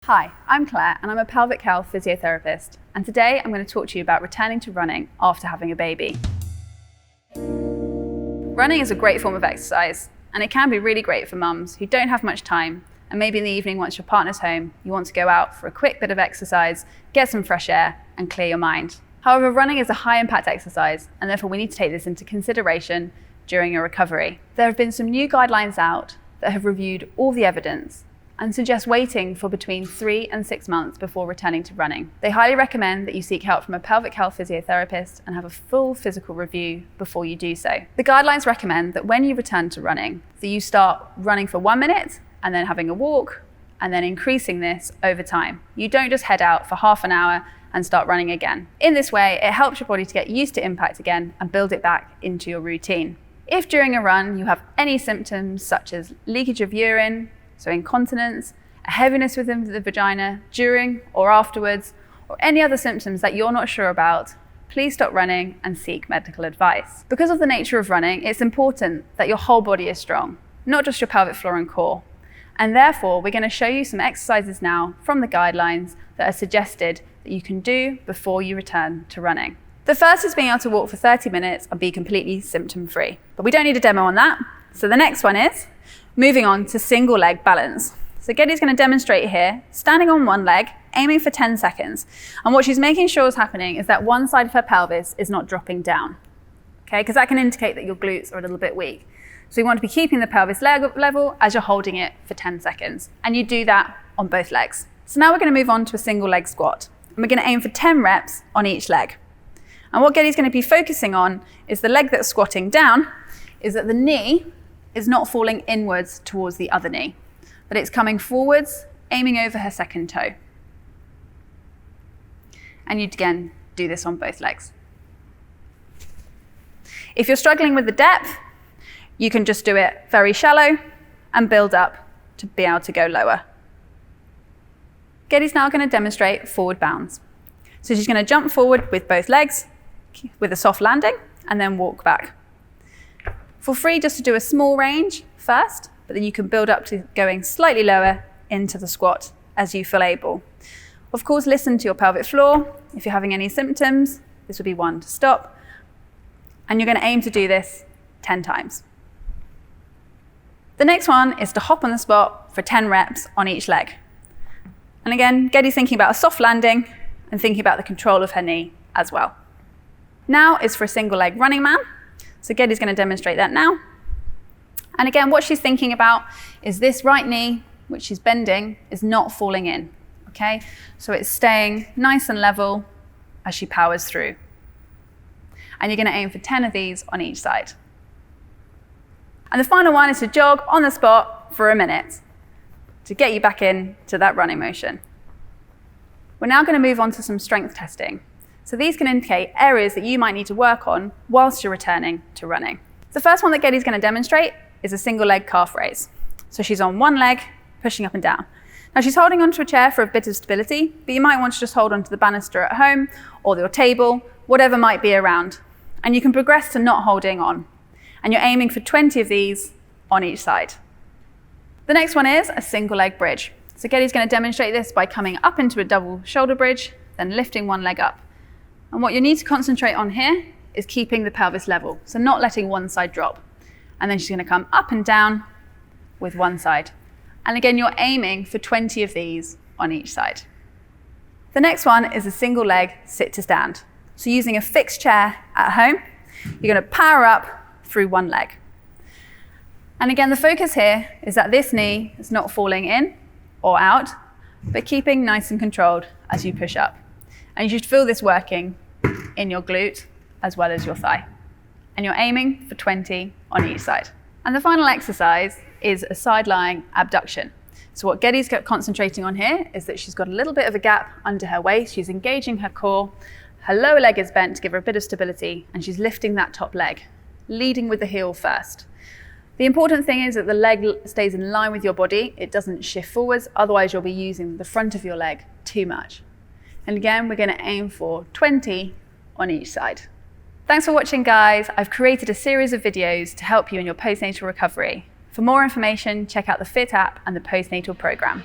Hi, I'm Claire and I'm a pelvic health physiotherapist, and today I'm going to talk to you about returning to running after having a baby. Running is a great form of exercise, and it can be really great for mums who don't have much time, and maybe in the evening once your partner's home you want to go out for a quick bit of exercise, get some fresh air and clear your mind. However, running is a high impact exercise, and therefore we need to take this into consideration during your recovery. There have been some new guidelines out that have reviewed all the evidence and suggest waiting for between 3 and 6 months before returning to running. They highly recommend that you seek help from a pelvic health physiotherapist and have a full physical review before you do so. The guidelines recommend that when you return to running, that you start running for 1 minute and then having a walk and then increasing this over time. You don't just head out for half an hour and start running again. In this way, it helps your body to get used to impact again and build it back into your routine. If during a run you have any symptoms such as leakage of urine, so incontinence, a heaviness within the vagina during or afterwards, or any other symptoms that you're not sure about, please stop running and seek medical advice. Because of the nature of running, it's important that your whole body is strong, not just your pelvic floor and core. And therefore, we're going to show you some exercises now from the guidelines that are suggested that you can do before you return to running. The first is being able to walk for 30 minutes and be completely symptom-free. But we don't need a demo on that. So the next one is moving on to single leg balance. So Geddy's going to demonstrate here, standing on one leg, aiming for 10 seconds. And what she's making sure is happening is that one side of her pelvis is not dropping down. Okay, because that can indicate that your glutes are a little bit weak. So you want to be keeping the pelvis level as you're holding it for 10 seconds. And you do that on both legs. So now we're going to move on to a single leg squat. And we're going to aim for 10 reps on each leg. And what Geddy's going to be focusing on is the leg that's squatting down, is that the knee is not falling inwards towards the other knee, but it's coming forwards, aiming over her second toe. And you'd again do this on both legs. If you're struggling with the depth, you can just do it very shallow and build up to be able to go lower. Geddy's now going to demonstrate forward bounds. So she's going to jump forward with both legs with a soft landing and then walk back. Feel free just to do a small range first, but then you can build up to going slightly lower into the squat as you feel able. Of course, listen to your pelvic floor. If you're having any symptoms, this would be one to stop. And you're going to aim to do this 10 times. The next one is to hop on the spot for 10 reps on each leg. And again, Geddy's thinking about a soft landing and thinking about the control of her knee as well. Now is for a single leg running man. So Geddy's going to demonstrate that now. And again, what she's thinking about is this right knee, which she's bending, is not falling in. Okay? So it's staying nice and level as she powers through. And you're going to aim for 10 of these on each side. And the final one is to jog on the spot for a minute to get you back in to that running motion. We're now going to move on to some strength testing. So these can indicate areas that you might need to work on whilst you're returning to running. The first one that Geddy's going to demonstrate is a single leg calf raise. So she's on one leg, pushing up and down. Now she's holding onto a chair for a bit of stability, but you might want to just hold onto the banister at home or your table, whatever might be around. And you can progress to not holding on. And you're aiming for 20 of these on each side. The next one is a single leg bridge. So Geddy's going to demonstrate this by coming up into a double shoulder bridge, then lifting one leg up. And what you need to concentrate on here is keeping the pelvis level, so not letting one side drop. And then she's going to come up and down with one side. And again, you're aiming for 20 of these on each side. The next one is a single leg sit to stand. So using a fixed chair at home, you're going to power up through one leg. And again, the focus here is that this knee is not falling in or out, but keeping nice and controlled as you push up. And you should feel this working in your glute as well as your thigh. And you're aiming for 20 on each side. And the final exercise is a side-lying abduction. So what Geddy's concentrating on here is that she's got a little bit of a gap under her waist. She's engaging her core. Her lower leg is bent to give her a bit of stability, and she's lifting that top leg, leading with the heel first. The important thing is that the leg stays in line with your body. It doesn't shift forwards, otherwise you'll be using the front of your leg too much. And again, we're going to aim for 20 on each side. Thanks for watching, guys. I've created a series of videos to help you in your postnatal recovery. For more information, check out the Fiit app and the postnatal program.